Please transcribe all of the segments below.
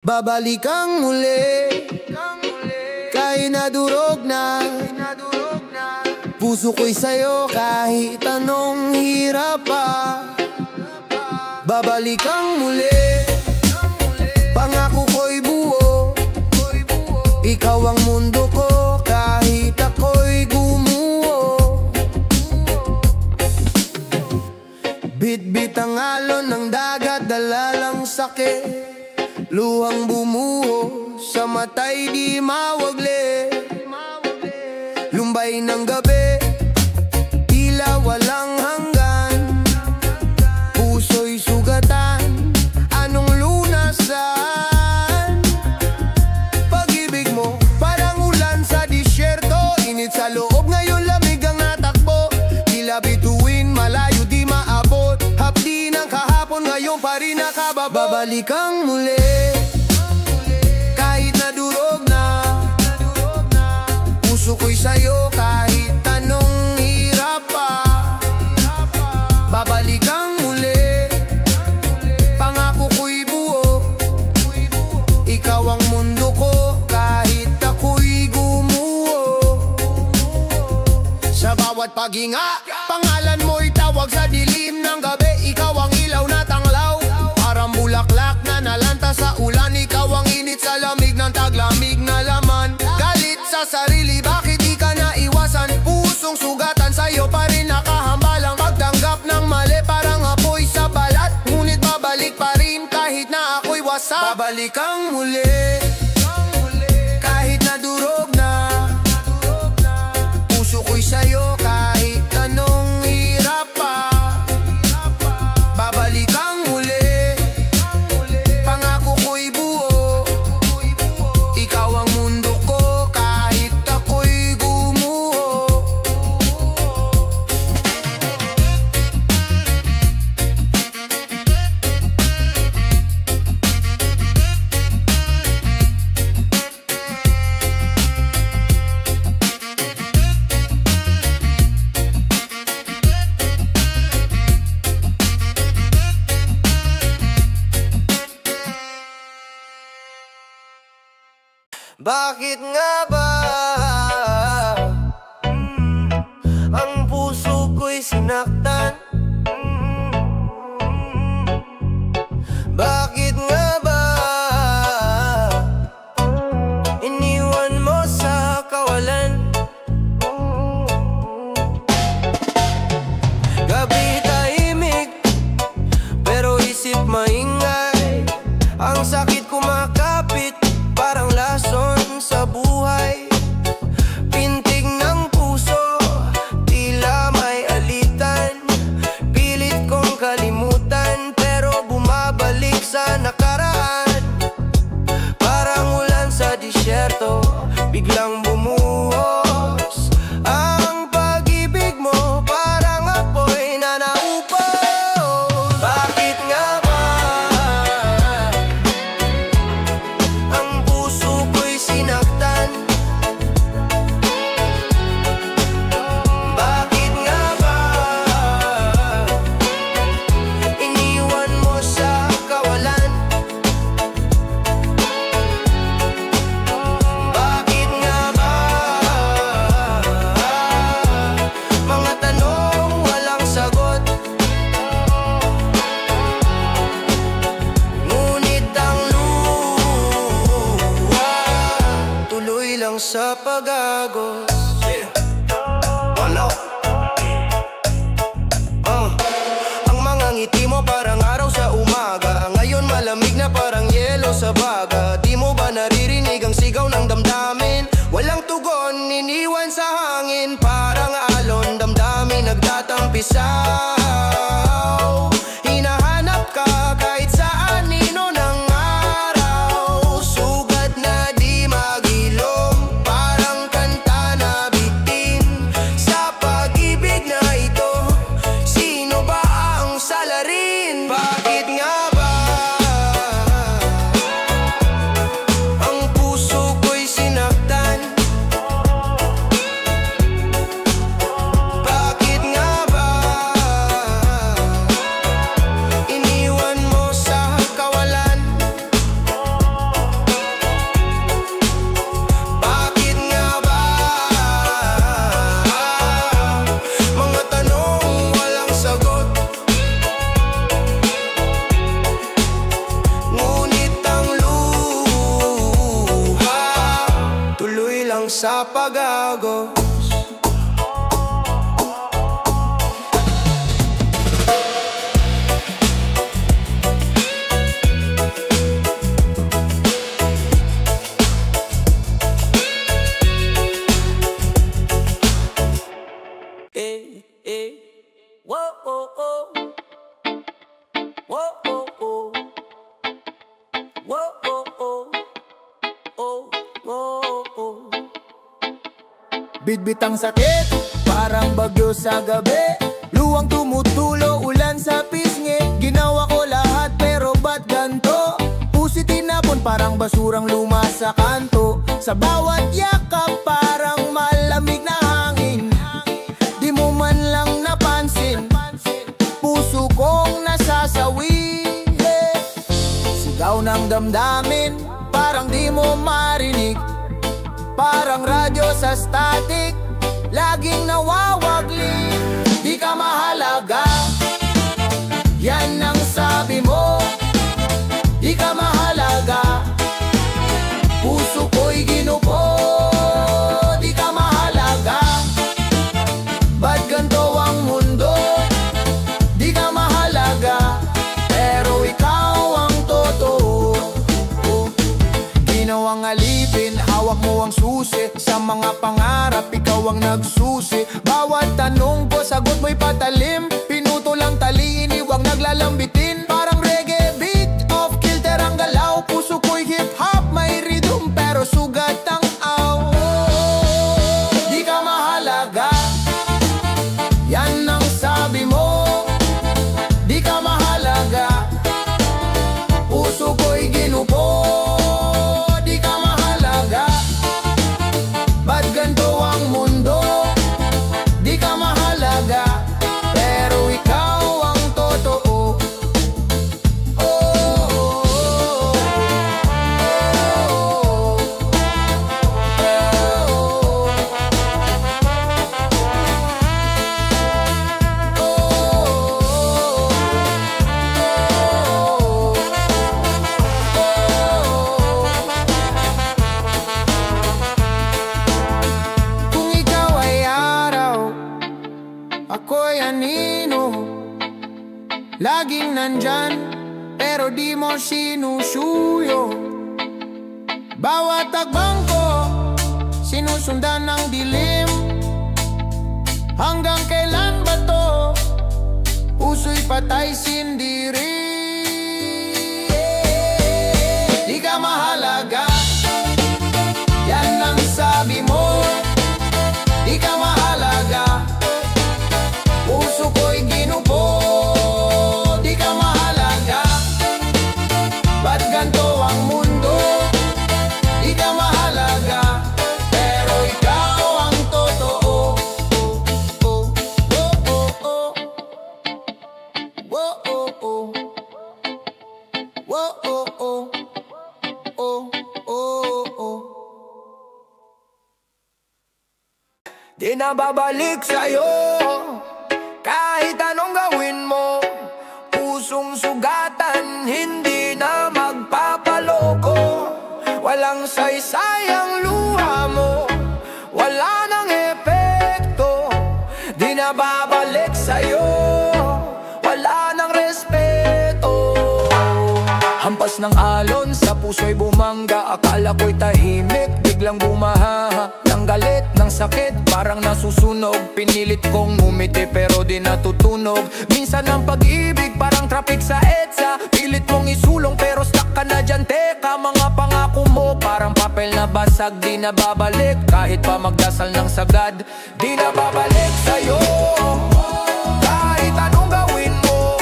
Babalik ang muli, kahit nadurog na. Puso ko'y sa'yo kahit anong hirap pa. Babalik ang muli, pangako ko'y buo. Ikaw ang mundo ko kahit ako'y gumuho. Bit-bit ang alon ng dagat, dala lang sakit. Luhang bumuho sa mata'y di mawagli. Lumbay ng gabi, tila walang hanggan. Puso'y sugatan, anong lunasan? Pag-ibig mo parang ulan sa disyerto. Init sa loob, ngayon lamig ang natakbo. Tila bituin, malayo di maabot. Hapdi ng kahapon, ngayon pa rin nakababa. Babalik ang muli, kahit nadurog na. Puso ko'y sa'yo kahit anong hirap pa. Babalik ang muli, pangako ko'y buo. Ikaw ang mundo ko kahit ako'y gumuho. Sa bawat paghinga, pangalan mo'y tawag sa dilim ng gabi. Ikaw ang ilaw na tanglaw, parang bulaklak na nalanta sa ulan. Ikaw ang init sa lamig ng taglamig na laman. Galit sa sarili, bakit di ka naiwasan? Pusong sugatan, sa'yo pa rin nakahambalang. Pagtanggap ng mali, parang apoy sa balat. Ngunit babalik pa rin kahit na ako'y wasak. Babalik ang muli, kahit nadurog na. Puso ko'y sa'yo kahit anong hirap pa. Babalik ang muli, pangako ko'y buo. Ikaw ang mundo ko kahit ako'y gumuho. Bakit nga ba ang puso ko'y sinaktan? Bakit nga ba iniwan mo sa kawalan? Gabi tahimik, pero isip maingay. Ang sakit kumakapit, parang lason sa buhay. Pintig ng puso, tila may alitan. Pilit kong kalimutan, pero bumabalik sa nakaraan. Parang ulan sa disyerto, biglang bumuhos. Ang pag-ibig mo parang apoy na naupos. Bakit nga ba ang puso ko'y sinaktan? Bakit nga ba iniwan mo sa kawalan? Bakit nga ba mga tanong walang sagot? Ngunit ang luha tuloy lang sa pag-agos. Ang mga ngiti mo parang araw sa umaga. Ngayon malamig na parang yelo sa baga. Di mo ba naririnig ang sigaw ng damdamin? Walang tugon, iniwan sa hangin. Parang alon, damdamin nagtatampisaw. Hinahanap ka kahit saan, nino ng araw. Sugat na di magilom, parang kanta na bitin. Sa pag-ibig na ito, sino ba ang salarin? Bakit nga ba ang puso ko'y sinaktan? Bakit nga ba sa pag-agos. Bitbit ang sakit, parang bagyo sa gabi. Luwang tumutulo, ulan sa pisngi. Ginawa ko lahat pero ba't ganto? Pusi tinapon parang basurang luma sa kanto. Sa bawat yakap parang malamig na hangin. Di mo man lang napansin, puso kong nasasawi. Sigaw ng damdamin, parang di mo marinig. Parang radyo sa static, laging nawawagli. Di ka mahalaga, yan ang sabi mo. Di ka mahalaga, puso ko'y ginupo. Di ka mahalaga, ba't ganito ang mundo? Di ka mahalaga, pero ikaw ang totoo. Ginawang alipin, hawak mo ang susi. Sa mga pangarap, ikaw ang nagsusi. Bawat tanong ko, sagot mo'y patalim. Pinuto lang tali, iniwang naglalambitin. Parang reggae beat, off kilter ang galaw. Puso ko'y hip-hop, may rhythm pero sugat ang aw. Di ka mahalaga, yan ang sabi mo. Di ka mahalaga, puso ko'y ginupo. Laging nandyan, pero di mo sinusuyo. Bawat takbang ko, sinusundan ng dilim. Hanggang kailan ba to? Puso'y patay sindiri. Di ka mahalaga, yan ang sabi mo. Di ka mahalaga, puso ko'y ginupo. Di na babalik sa'yo, kahit anong gawin mo. Pusong sugatan, hindi na magpapaloko. Walang saysay ang luha mo, wala nang epekto. Di na babalik sa'yo, wala nang respeto. Hampas ng alon, sa puso'y bumangga. Akala ko'y tahimik, biglang bumaha. Ng galit, ng sakit, parang nasusunog. Pinilit kong umiti pero di natutunog. Minsan ang pag-ibig parang traffic sa EDSA. Pilit mong isulong pero stuck ka na dyan. Teka, mga pangako mo parang papel na basag. Di na babalik, kahit pa magdasal ng sagad. Di na babalik sa'yo, kahit anong gawin mo.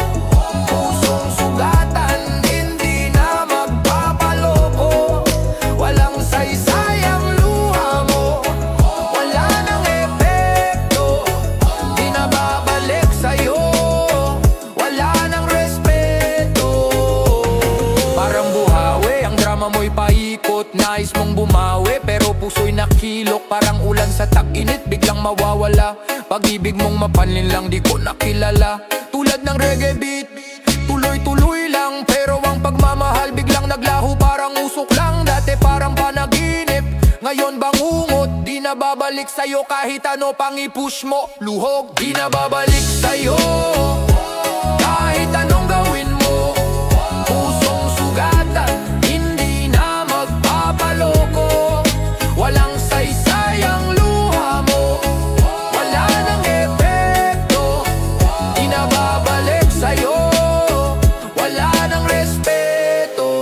Pusong sugatan, hindi na magpapaloko. Walang saysay ang luha mo, wala nang epekto. Di na babalik sa'yo, wala nang respeto. Parang buhawi, ang drama mo'y paikot. Nais mong bumawi, pero puso'y nakilok. Parang ulan sa tag-init, biglang mawawala. Pag-ibig mong mapanlin lang, di ko nakilala. Tulad ng reggae beat, tuloy-tuloy lang. Pero ang pagmamahal biglang naglaho, parang usok lang. Dati parang panaginip, ngayon bangungot. Di na babalik sa'yo kahit ano pang i-push mo. Luhog, di na babalik sa'yo kahit anong gawin mo. Pusong sugatan, hindi na magpapaloko. Walang saysay ang luha mo, wala nang epekto. Di na babalik sa'yo, wala nang respeto.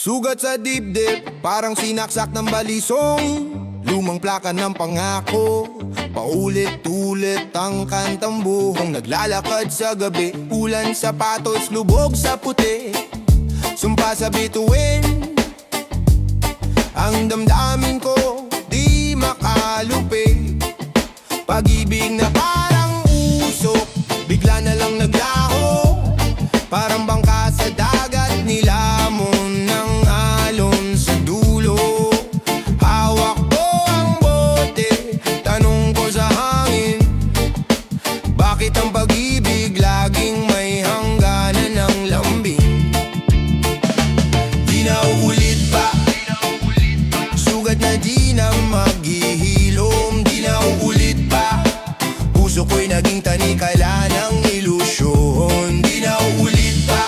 Sugat sa dibdib, parang sinaksak ng balisong. Lumang plaka ng pangako, paulit-ulit ang kantang buhong. Naglalakad sa gabi, ulan sapatos, lubog sa puti. Sumpa sa bituin, ang damdamin ko di makalupi. Pag-ibig na parang usok, bigla na lang naglaho. Parang bangka sa dagat, nilamon ng alon sa dulo. Hawak ko ang bote, tanong ko sa hangin, bakit ang pag-ibig laging may hangganan ng lambing? Di na uulit pa, sugat na di na maghihilom. Di na uulit pa, puso ko'y naging tanikala ng ilusyon. Di na uulit pa,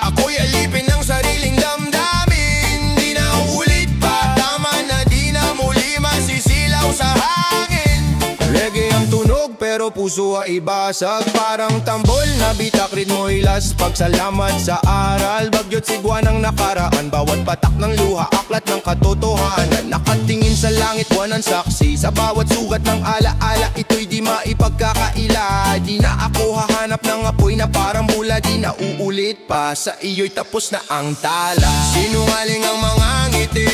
ako'y alipin ng sariling damdamin. Di na uulit pa, tama na di na muli masisilaw sa hangin. Reggae ang tunog pero puso ay basag, parang tambol na bitak, ritmo'y las. Pagsalamat sa aral, bagyo't sigwa ng nakaraan. Bawat patak ng luha, aklat ng katotohanan. Nakatingin sa langit, buwan ang saksi. Sa bawat sugat ng alaala, ito'y di maipagkakaila. Di na ako hahanap ng apoy na parang mula. Di na uulit pa, sa iyo'y tapos na ang tala. Sinungaling ang mga ngiti,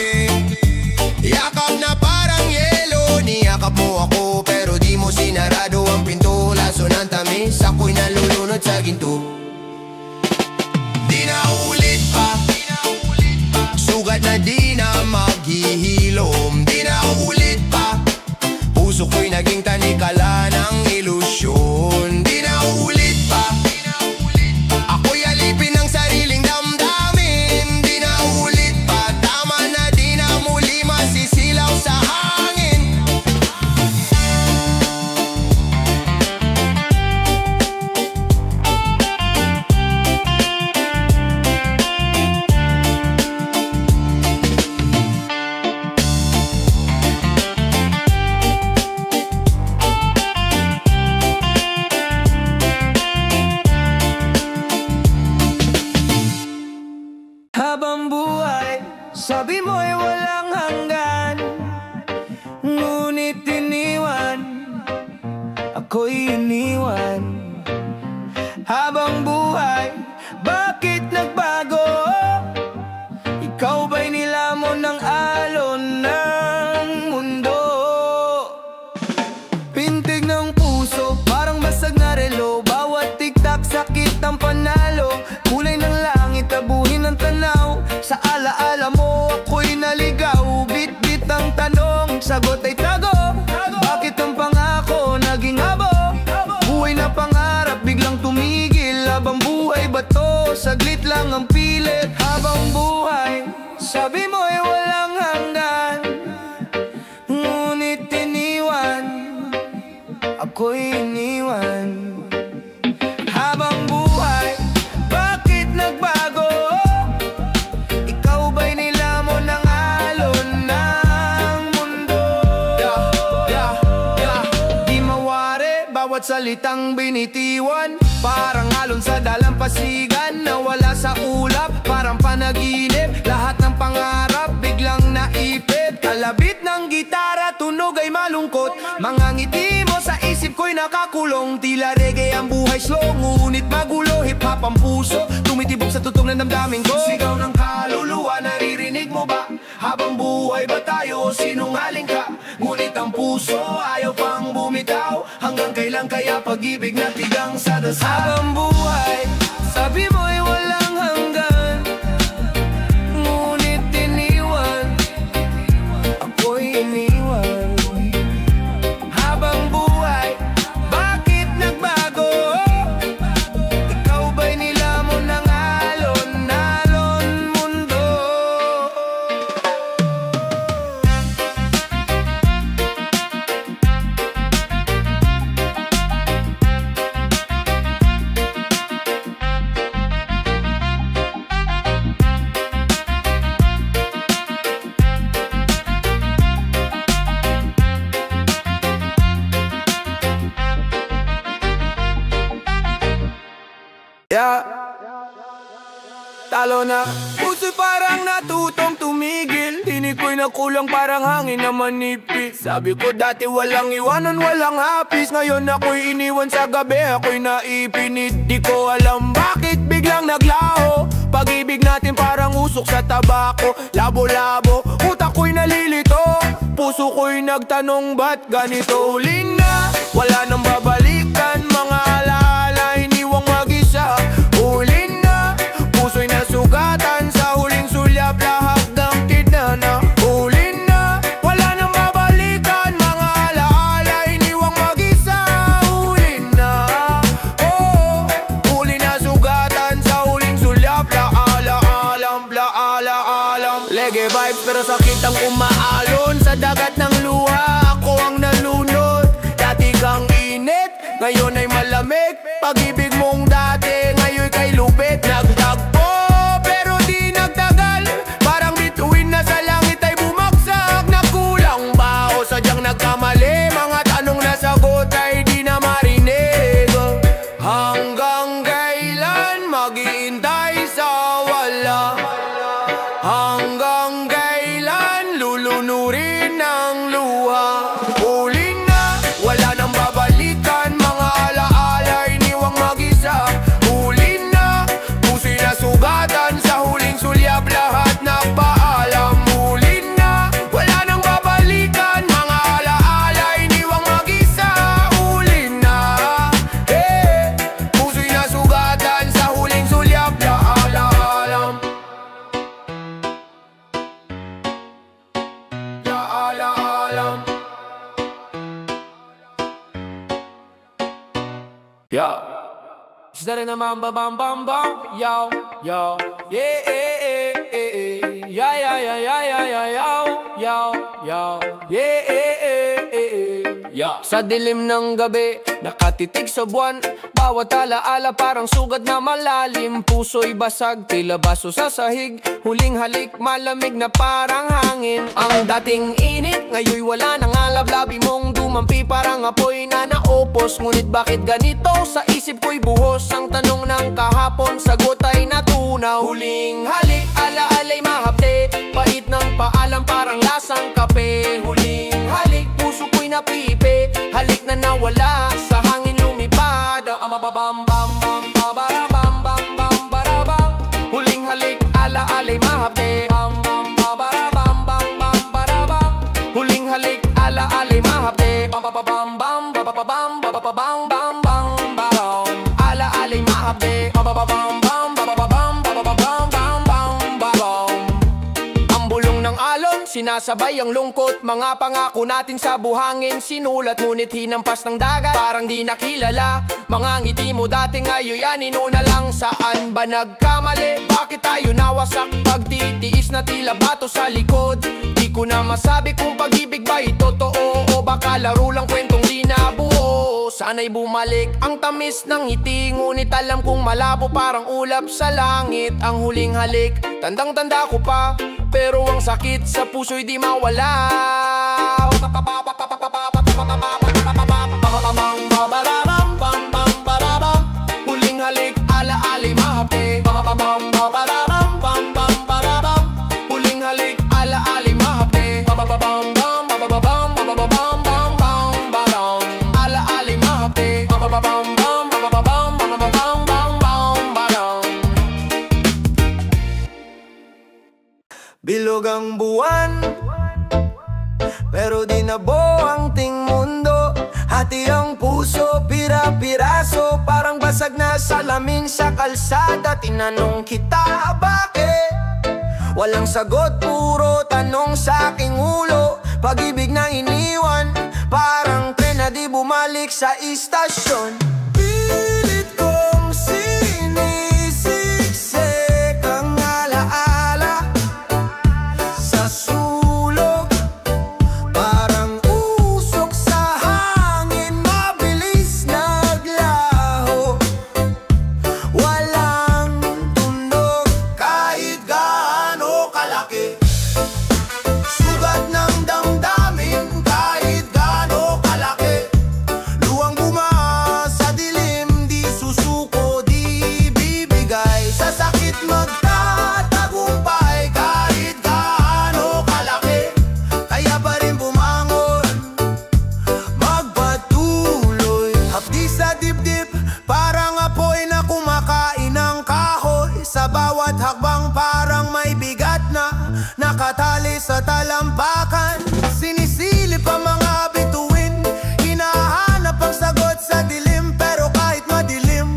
yakap na parang yelo. Niyakap mo ako pero di mo sinarado ang pinto. Laso ng tamis, ako'y nalulunod sa ginto. Di na uulit pa, sugat na di na maghihilom. Di na uulit pa, puso ko'y naging tanikala ng ilusyon. Di na uulit pa, ako'y alipin ng sariling damdamin. Di na uulit pa, tama na di na muli masisilaw sa hangin. Habang buhay, sabi mo'y walang hanggan, ngunit iniwan, ako'y iniwan. Habang buhay, bakit nagbago? Ikaw ba'y nilamon ng alon ng mundo? Pintig ng puso, parang basag na relo. Bawat tiktak, sakit ang panalo. Kulay ng langit, tabuhin ang tanaw. Sa alaala mo, ako'y naligaw. Bit-bit ang tanong, sagot ay tago. Bakit ang pangako naging abo? Buhay na pangarap, biglang tumigil. Habang buhay ba to? Saglit lang ang pilit. Habang buhay, sabi mo'y walang hanggan, ngunit iniwan, ako'y iniwan. Habang buhay, bakit nagbago? Ikaw ba'y nilamon ng alon ng mundo? Di mawari, bawat salitang binitiwan, parang alon sa dalampasigan. Nawala sa ulap, parang panaginip. Lahat ng pangarap, biglang naipit. Kalabit ng gitara, tunog ay malungkot. Mga ngiti mo sa isip ko'y nakakulong. Tila reggae ang buhay slow, ngunit magulo. Hip-hop ang puso, tumitibok sa tutong ng damdamin ko. Sigaw ng kaluluwa, naririnig mo ba? Habang buhay ba tayo, sinungaling ka? Ngunit ang puso ayaw pa lang kaya pag-ibig na tigang sa dasal. Habang buhay, sabi mo'y walang hanggan, ngunit iniwan, ako'y iniwan. Habang buhay, bakit nagbago? Ikaw ba'y nilamon ng alon mundo? Talo na, puso'y parang natutong tumigil. Tinig ko'y nakulang parang hangin na manipis. Sabi ko dati walang iwanan, walang hapis. Ngayon ako'y iniwan sa gabi, ako'y naipinit. Di ko alam bakit biglang naglaho. Pag-ibig natin parang usok sa tabako. Labo-labo, utak ko'y nalilito. Puso ko'y nagtanong ba't ganito? Huli na, wala nang babalikan. Mga alaala, iniwang mag-isa. Huli na, puso'y nasugatan. Sa huling sulyap, lahat ng tinana. Huli na, wala nang babalikan. Mga alaala, iniwang mag-isa. Huli na, oh, huli na sugatan. Sa huling sulyap, laala-alam. Lege vibes pero sakit ang umaalon. Sa dagat ng luha, ako ang nalunod. Dati kang init, ngayon ay malamig. Pag-ibig mong dati, ngayon kay lupit. Nagtagpo, pero di nagtagal. Parang bituin na sa langit ay bumagsak. Nagkulang ba o sadyang nagkamali? Mga tanong na sagot ay di na marinig. Hanggang kailan mag-iintay sa wala? Hanggang kailan lulunurin ang luha? Huli na, wala nang babalikan. Mga alaala, iniwang mag-isa. Huli na, puso'y nasugatan. Sa huling sulyap, lahat nagpaalam. Huli na, wala nang babalikan. Mga alaala, iniwang mag-isa. Huli na, puso'y nasugatan. Sa huling sulyap, laalam. Laalam. Yo, is that in a bam bam bam bam bam? Yo, yo, yeah, yeah, yeah, yeah, yeah, yeah, yeah, yeah, yo, yo, yeah, yeah. Sa dilim ng gabi, nakatitig sa buwan. Bawat alaala parang sugat na malalim. Puso'y basag, tila baso sa sahig. Huling halik, malamig na parang hangin. Ang dating init, ngayon wala nang alablabi mong dumampi. Parang apoy na naupos. Ngunit bakit ganito? Sa isip ko'y buhos. Ang tanong ng kahapon, sagot ay natunaw. Huling halik, alaala'y mahapte. Pait ng paalam, parang lasang kape. Huling halik, puso ko'y napipi. Halik na nawala, sa hangin lumipad. Amababam bam bam babarabam bam bam barabam. Huling halik, alaala'y mahapte. Bam bam babarabam bam bam barabam. Huling halik, alaala'y mahapte. Bam bam bam bam bababam bababam bam bam baram. Alaala'y mahapte. Bam bam bam bam bababam bababam bam bam baram. Ang bulong ng alon, sinasabay ang lungkot. Mga pangako natin sa buhangin sinulat, ngunit hinampas ng dagat, parang di nakilala. Mga ngiti mo dati ngayon anino na lang. Saan ba nagkamali? Bakit tayo nawasak? Pagtitiis na tila bato sa likod. Di ko na masabi kung pag-ibig ba'y totoo o baka laro lang kwentong di nabuo. Sana'y bumalik ang tamis ng ngiti, ngunit alam kong malabo parang ulap sa langit. Ang huling halik, tandang-tanda ko pa, pero ang sakit sa puso'y di mawala. Huling halik, alaala'y mahapte. Huling halik, alaala'y mahapte. Alaala'y mahapte. Bilog ang buwan, pero di nabuo ang ting mundo. Pati ang puso, pira-piraso, parang basag na salamin sa kalsada. Tinanong kita, bakit? Walang sagot, puro tanong sa aking ulo. Pag-ibig na iniwan, parang tren na di bumalik sa istasyon. Pilit kong sinisiksik ang alaala sa sulok, parang usok sa hangin, mabilis naglaho. Walang tunog kahit gaano kalaki. Sugat ng damdamin kahit gaano kalaki. Luwang bumaha sa dilim, di susuko, di bibigay. Sa sakit magtatagumpay kahit gaano kalaki. Kaya pa rin bumangon, magpatuloy. Hapdi sa dibdib, parang apoy na kumakain ng kahoy. Sa bawat hakbang parang may bigat na nakatali sa talampakan. Sinisilip ang mga bituin, hinahanap ang sagot sa dilim. Pero kahit madilim,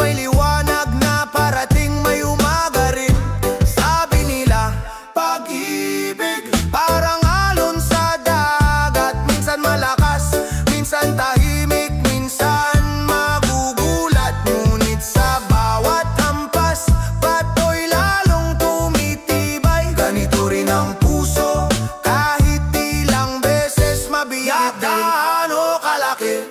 may liwanag na parating, may umaga rin. Sabi nila, pag-ibig parang alon sa dagat. Minsan malakas, minsan tahimik, minsan magugulat. Ngunit sa bawat hampas, patoy lalong tumitibay. Ganito rin ang puso, kahit ilang beses mabiyak. Gaano kalaki.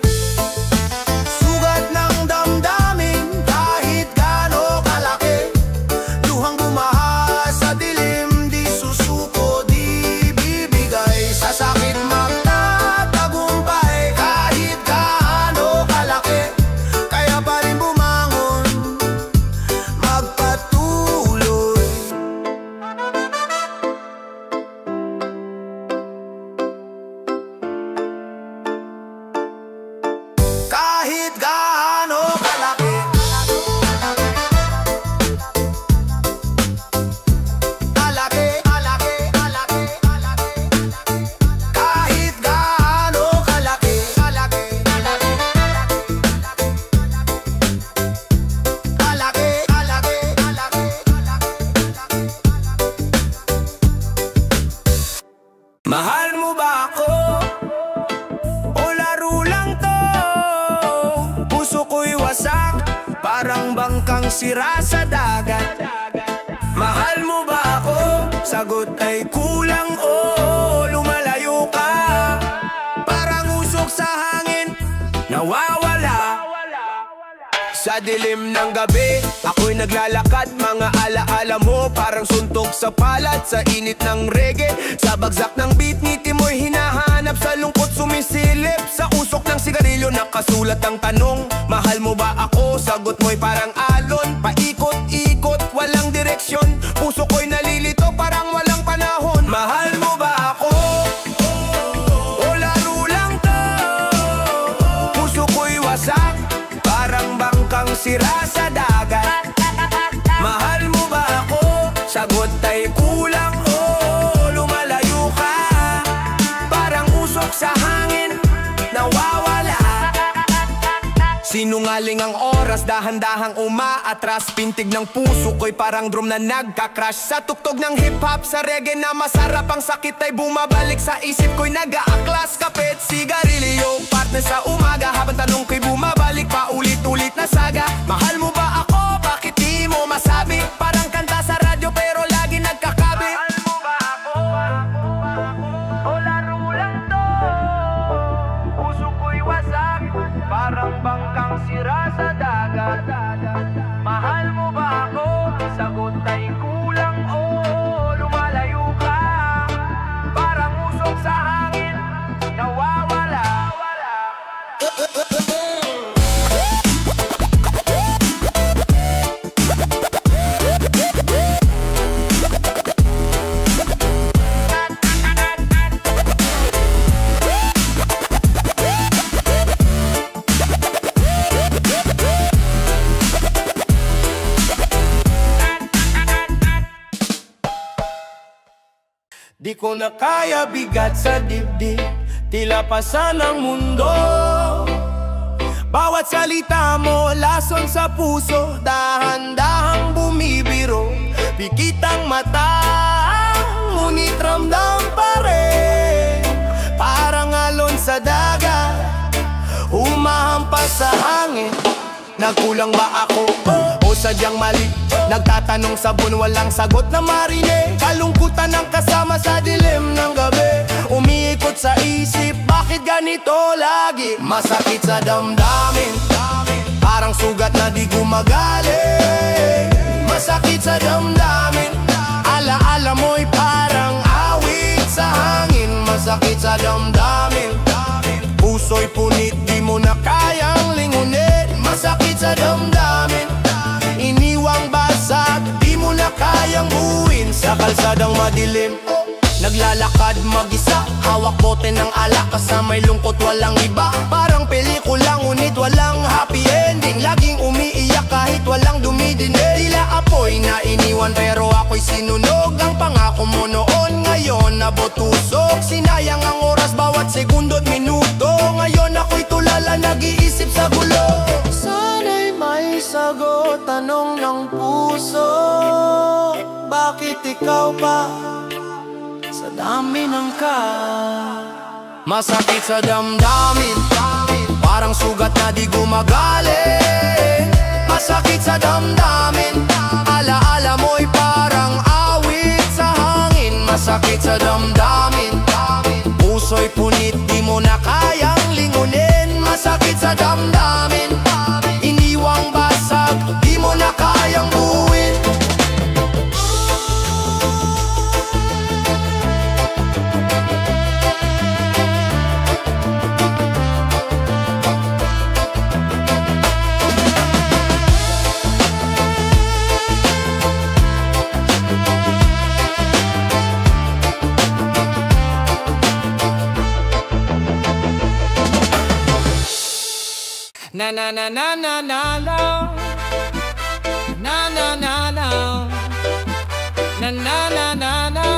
Sugat ng damdamin kahit gaano kalaki. Luhang bumaha sa dilim, di susuko, di bibigay. Sa sakit magtatagumpay kahit gaano kalaki. Kaya pa rin bumangon, magpatuloy. Kahit gaano kalaki. Kalaki, kalaki, kalaki, kalaki. Kahit gaano kalaki. Kalaki, kalaki, kalaki, kalaki, kalaki. Mahal mo ba ako? O laro lang to? Puso ko'y wasak, parang bangkang sira sa dagat. Mahal mo ba ako? Sagot ay kulang o lumalayo ka. Parang usok sa hangin, nawawala. Sa dilim ng gabi, ako'y naglalakad. Mga alaala mo parang suntok sa palad. Sa init ng reggae, sa bagsak ng beat, ngiti mo'y hinahanap. Sa lungkot sumisilip, sa usok ng sigarilyo nakasulat ang tanong, mahal mo ba ako? Sagot mo'y parang alon, paikot-ikot, walang direksyon. Puso ko'y nalilito, parang walang panahon. Mahal mo ba ako? O laro lang to? Puso ko'y wasak, parang bangkang sira sa dagat. Mahal mo ba ako? Sagot ay kulang o lumalayo ka. Parang usok sa hangin, nawawala. Sinungaling ang oras, dahan-dahang umaatras. Pintig ng puso ko'y parang drum na nagka-crash. Sa tugtog ng hip-hop, sa reggae na masarap. Ang sakit ay bumabalik sa isip ko'y nag-aaklas. Kapit, sigarilyo, partner sa umaga. Habang tanong ko'y bumabalik, paulit-ulit na saga. Mahal mo ba ako? Bakit di mo masabi? Parang kanta sa radyo pero lagi nagkakabi. Mahal mo ba ako? O laro lang to? Puso ko'y wasak, parang bangkang sira sa dagat. Mahal mo ba ako? Sagot ay kulang o lumalayo ka. Parang usok sa hangin, nawawala. Di ko na kaya bigat sa dibdib, tila pasan ang mundo. Bawat salita mo, lason sa puso, dahan-dahang bumibiro. Pikit ang mata, ngunit ramdam pa rin. Parang alon sa dagat, humahampas sa hangin. Nagkulang ba ako? O sadyang mali? Nagtatanong sa buwan, walang sagot na marinig. Kalungkutan ang kasama sa dilim ng gabi. Umiikot sa isip, bakit ganito lagi? Masakit sa damdamin, parang sugat na di gumagaling. Masakit sa damdamin, alaala mo'y parang awit sa hangin. Masakit sa damdamin, puso'y punit, di mo na kayang lingunin. Masakit sa damdamin, iniwang basag, di mo na kayang buuin. Sa kalsadang madilim, naglalakad mag-isa, hawak bote ng alak, kasama'y lungkot walang iba. Parang pelikula ngunit walang happy ending. Laging umiiyak kahit walang dumidinig. Tila apoy na iniwan pero ako'y sinunog. Ang pangako mo noon ngayon nabotusok. Sinayang ang oras bawat segundo't minuto. Ngayon ako'y tulala, nag-iisip sa gulo. Sana'y may sagot, tanong ng puso. Bakit ikaw pa? Sa dami ng masakit sa damdamin, parang sugat na di gumagaling. Masakit sa damdamin, alaala mo'y parang awit sa hangin. Masakit sa damdamin, puso'y punit, di mo na kayang lingunin. Masakit sa damdamin, iniwang basag, di mo na kayang buuin. Na na na na na na na na na na na na na na na na.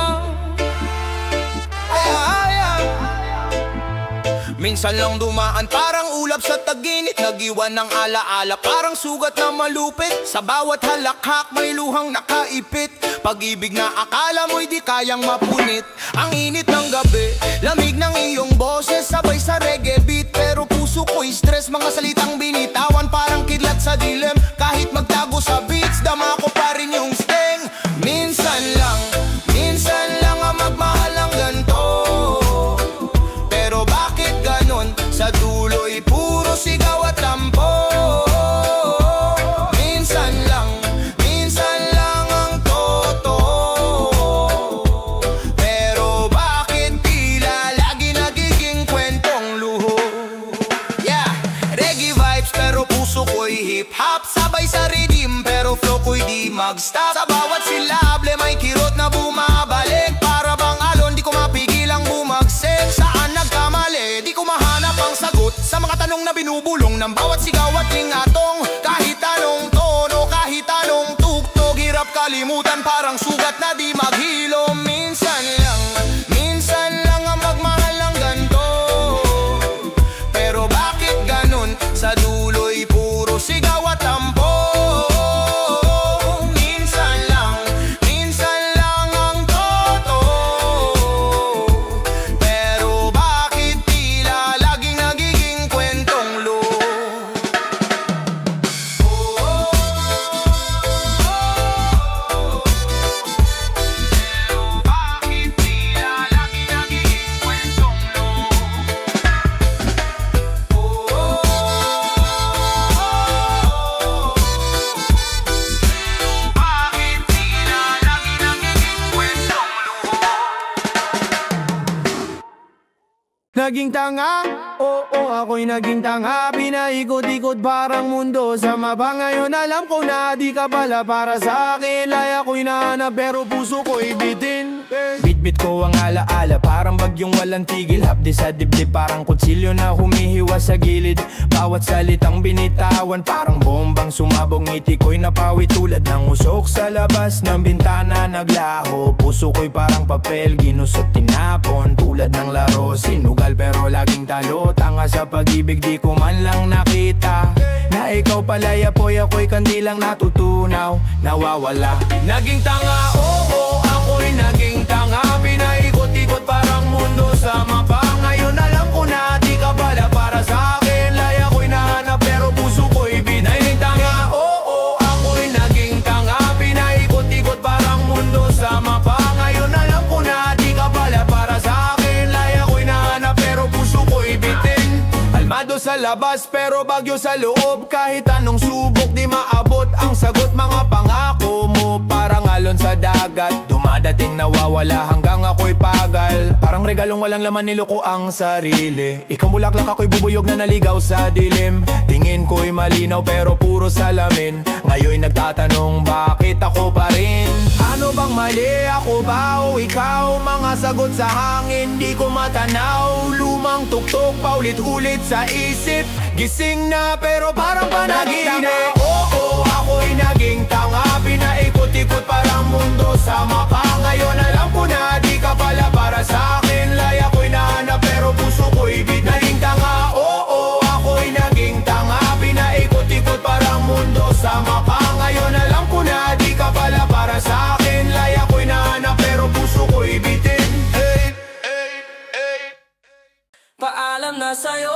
Minsan lang dumaan parang ulap sa taginit, nag-iwan ng alaala parang sugat na malupit. Sa bawat halakhak may luhang nakaipit, pag-ibig na akala mo'y di kayang mapunit. Ang init ng gabi, lamig ng iyong boses, sabay sa reggae beat. Pero puso ko'y stress, mga salitang binitawan parang kidlat sa dilim. Kahit magtago sa beats, dama ko pa rin yung sting. Minsan lang ang magmahal ng ganito. Pero bakit ganon? Sa dulo'y puro sigaw at tampo. Minsan lang ang totoo. Pero bakit tila lagi nagiging kwentong luho? Yeah, reggae vibes pero puso ko'y hip-hop. Sabay sa rhythm pero flow ko'y di mag-stop. Sa bawat silable may kirot na bumabalik. Para bang alon, di ko mapigilang bumagsik. Saan nagkamali? Di ko mahanap ang sagot sa mga tanong na binubulong ng bawat sigaw at lingatong. Kahit anong tono, kahit anong tugtog, hirap kalimutan parang sugat na di maghilo. Minsan lang ang magmahal ng ganito. Pero bakit ganon? Sa dulo'y puro sigaw at tampo. Minsan lang ang totoo. Pero bakit tila laging nagiging kwentong luho? Pero bakit tila laging nagiging kwentong luho? Bakit tila laging nagiging kwentong luho? Naging tanga, oo ako'y naging tanga. Pinaikot-ikot parang mundo sa mapa. Ngayon alam ko na di ka pala para sa akin. Laya ko'y nahanap pero puso ko'y bitin. Bitbit ko ang alaala, parang bagyong walang tigil. Hapdi sa dibdib, parang kutsilyo na humihiwa sa gilid. Bawat salitang binitawan, parang bombang sumabog. Ngiti ko'y napawi tulad ng usok sa labas ng bintana naglaho. Puso ko'y parang papel, ginusot tinapon. Tulad ng laro, sinugal pero laging talo. Tanga sa pag-ibig, di ko man lang nakita na ikaw pala'y apoy, ako'y kandilang natutunaw. Nawawala, naging tanga, oo, ako'y naging tanga. Pinaikot-ikot parang mundo sa mapa. Ngayon alam ko na di ka pala para sa akin. Laya ko'y nahanap pero puso ko'y binayang tanga. Oo, ako'y naging tanga. Pinaikot-ikot parang mundo sa mapa. Ngayon alam ko na di ka pala para sa akin. Laya ko'y nahanap pero puso ko'y bitin. Almado sa labas pero bagyo sa loob. Kahit anong subok di maabot ang sagot. Mga pangako mo parang alon sa dagat. Dumadating nawawala hanggang ako'y pagal. Parang regalong walang laman, niloko ang sarili. Ikaw bulaklak, ako'y bubuyog na naligaw sa dilim. Tingin ko'y malinaw pero puro salamin. Ngayon'y nagtatanong bakit ako pa rin. Ano bang mali, ako ba o ikaw? Mga sagot sa hangin di ko matanaw. Lumang tuktok paulit-ulit sa isip. Gising na pero parang panaginip. Oo, ako'y naging tanga. Pinaikot-ikot parang mundo sa mapa. Ngayon alam ko na di ka pala para sa akin. Laya ko'y nahanap pero puso ko'y naging tanga. Oo, ako'y naging tanga. Pinaikot-ikot parang mundo sa mapa. Ngayon alam ko na di ka pala para sa akin. Laya ko'y nahanap pero puso ko'y bitin. Hey, hey, hey. Paalam na sa'yo.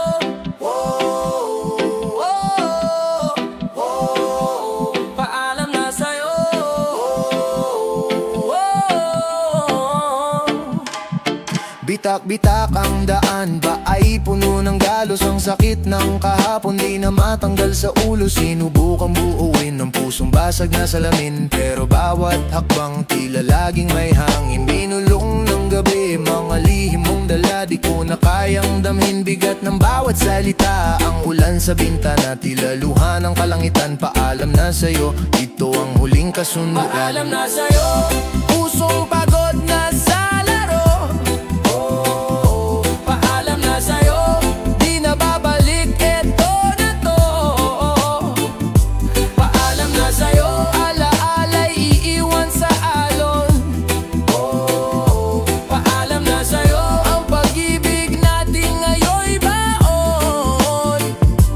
Bitak-bitak ang daan ba ay puno ng galos. Ang sakit ng kahapon di na matanggal sa ulo. Sinubukang buuin ng pusong basag na salamin. Pero bawat hakbang tila laging may hangin. Binulong ng gabi mga lihim mong dala. Di ko na kayang damhin bigat ng bawat salita. Ang ulan sa bintana tila luha ng kalangitan. Paalam na sa'yo, ito ang huling kasunduan. Paalam na sa'yo, pusong pagod na sa sa'yo, di na babalik, eto na to. Paalam na sa'yo, ala-ala'y iiwan sa alon. Paalam na sa'yo, ang pag-ibig natin ngayon'y baon.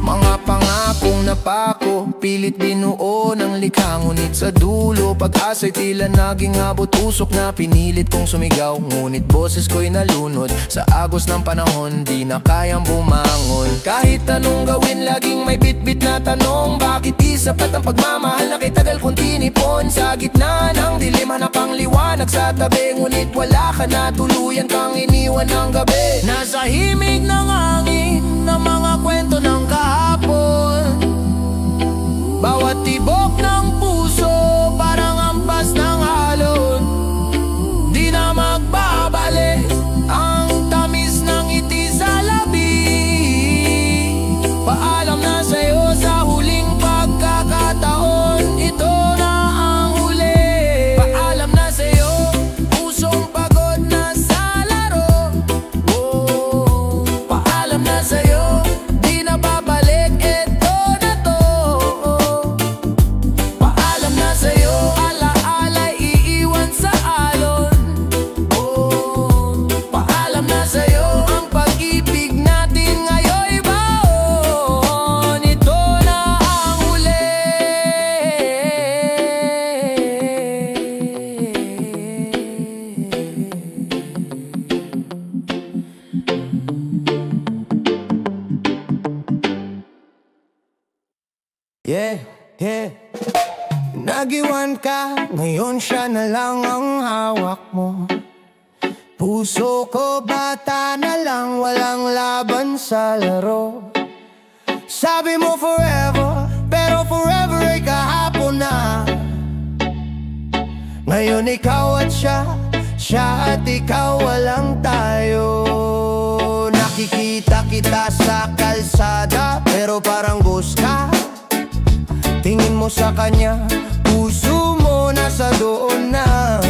Mga pangakong napako, pilit binuo ng likha. Ngunit sa dulo, pag-asa'y tila naging abot. Usok na pinilit kong sumigaw. Ngunit boses ko'y nalunod sa agos ng panahon. Di na kayang bumangon. Kahit anong gawin, laging may bitbit na tanong. Bakit di sapat ang pagmamahal na kitagal kong tinipon? Sa gitna ng dilim, hanap ang liwanag sa tabi. Ngunit wala ka na, tuluyan kang iniwan ng gabi. Nasa himig ng hangin ng mga kwento ng kahapon. Bawat tibok ng puso parang ampas ng alon. Di na magbabalik ang tamis ng ngiti sa labi. Paalam na sa'yo sa huling pagkakataon. Ito na ang huli. Paalam na sa'yo, pusong pagod na sa laro. Paalam na sa'yo, di na babalik, ito na to. Paalam na sa'yo, ala-ala'y iiwan sa alon. Paalam na sa'yo, ang pag-ibig natin ngayon'y baon. Ito na ang huli. Yeah, yeah. Nagiwan ka, ngayon siya na lang ang hawak mo. Puso ko bata na lang, walang laban sa laro. Sabi mo forever, pero forever ay kahapon na. Ngayon ikaw at siya at ikaw, walang tayo. Nakikita kita sa kalsada, pero parang ghost ka. Tingin mo sa kanya, puso mo nasa doon na.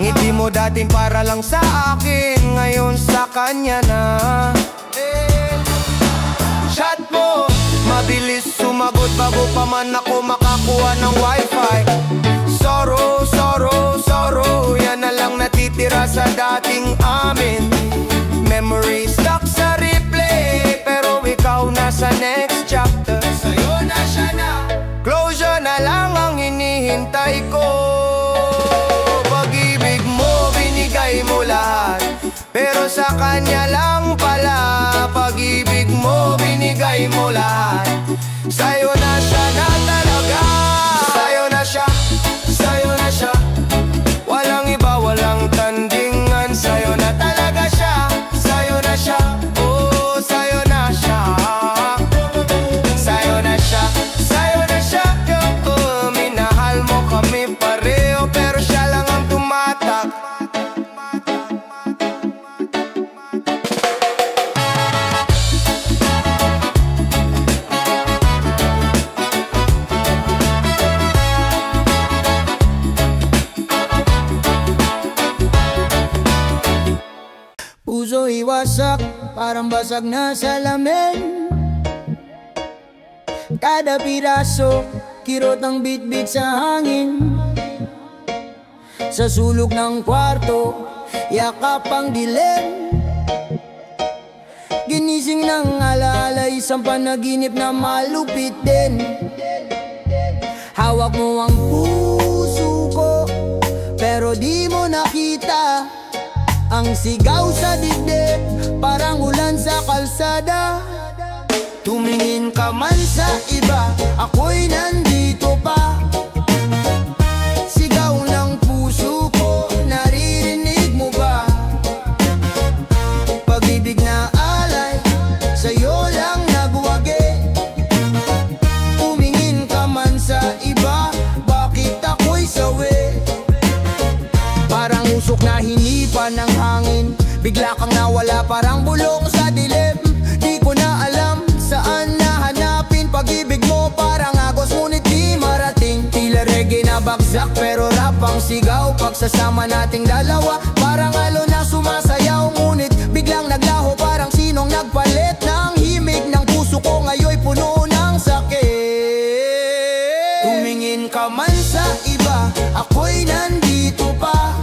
Ngiti mo dating para lang sa akin, ngayon sa kanya na. Chat mo, mabilis sumagot bago pa man ako makakuha ng wifi. Sorrow, sorrow, sorrow, yan na lang natitira sa dating amin. Memory stuck sa replay, pero ikaw na sa next chapter. Sa'yo na siya na, closure na lang ang hinihintay ko. Pag-ibig mo, binigay mo lahat, pero sa kanya lang pala. Pag-ibig mo, binigay mo lahat, sa'yo na siya na talaga. Sa'yo na siya, sa'yo na siya, walang iba, walang tandingan. Sa'yo na talaga siya, sa'yo na siya, oh, sa'yo na siya. Sa'yo na siya, sa'yo na siya, oh, minahal mo kami pareho, pero siya lang ang tumatak. Puso iwasak, parang basag na salamin. Kada piraso, kirot ang bit-bit sa hangin. Sa sulok ng kwarto, yakap ang dilim. Ginising ng alaala, isang panaginip na malupit din. Hawak mo ang puso ko, pero di mo nakita ang sigaw sa dibdib, parang ulan sa kalsada. Tumingin ka man sa iba, ako'y nandito pa. Sigaw ng puso ko, naririnig mo ba? Pag-ibig na alay, sa'yo lang nagwagi. Tumingin ka man sa iba, bakit ako'y sawi? Parang usok na hinipan ng hangin, bigla kang nawala parang bulong sa dilim. Di ko na alam saan nahanapin pag-ibig mo, parang agos ngunit di marating. Tila reggae na bagsak pero rap ang sigaw, pagsasama nating dalawa parang alo na sumasayaw. Ngunit biglang naglaho, parang sinong nagpalit ng himig ng puso ko, ngayon'y puno ng sakit. Tumingin ka man sa iba, ako'y nandito pa.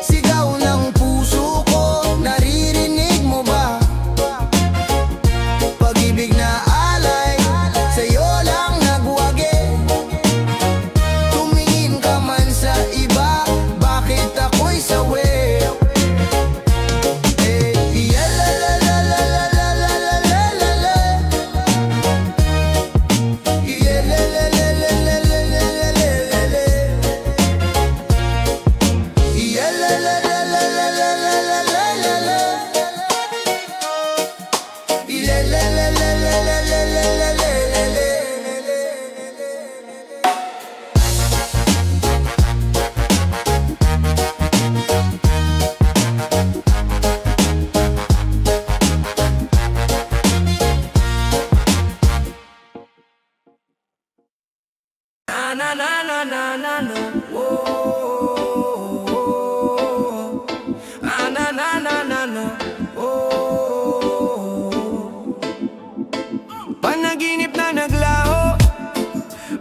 Sigaw ng puso ko, naririnig mo ba? Pag-ibig na alay, sa'yo lang nagwagi. Tumingin ka man sa iba, bakit ako'y sawi? Na na na na na na, oh, na na na na na, oh. Panaginip na naglaho,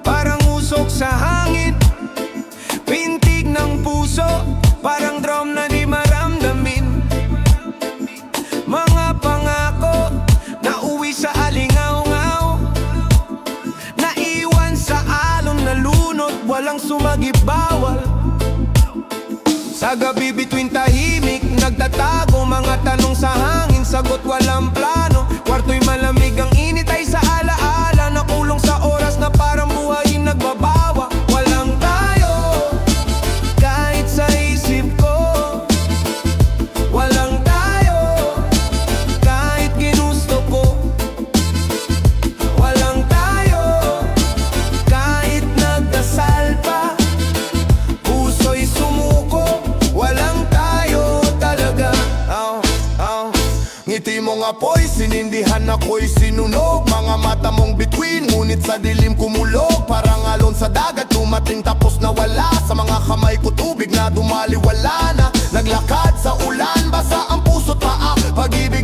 parang usok sa hangin. Pintig ng puso, parang drum na di maramdamin. Mga pangako na uwi sa alingaw-ngaw, naiwan sa alon na lunot, walang sumagip bawal. Sa gabi between tahimik, nagtatago mga tanong sa hangin, sagot walang plano. Kwarto'y malamig, ang init ay sa alaala, nakulong sa oras na parang buhay nagbabawa. Walang tayo, kahit sa isip ko. Walang tayo, kahit ginusto ko. Walang tayo, kahit nagdasal pa, puso'y sumuko. Walang tayo talaga. Ngiti mong apoy, panindihan ako'y sinunog. Mga mata mong bituin, ngunit sa dilim kumulog. Parang alon sa dagat, dumating tapos nawala. Sa mga kamay ko tubig na dumaliwala na. Naglakad sa ulan, basa ang puso't paa. Pag-ibig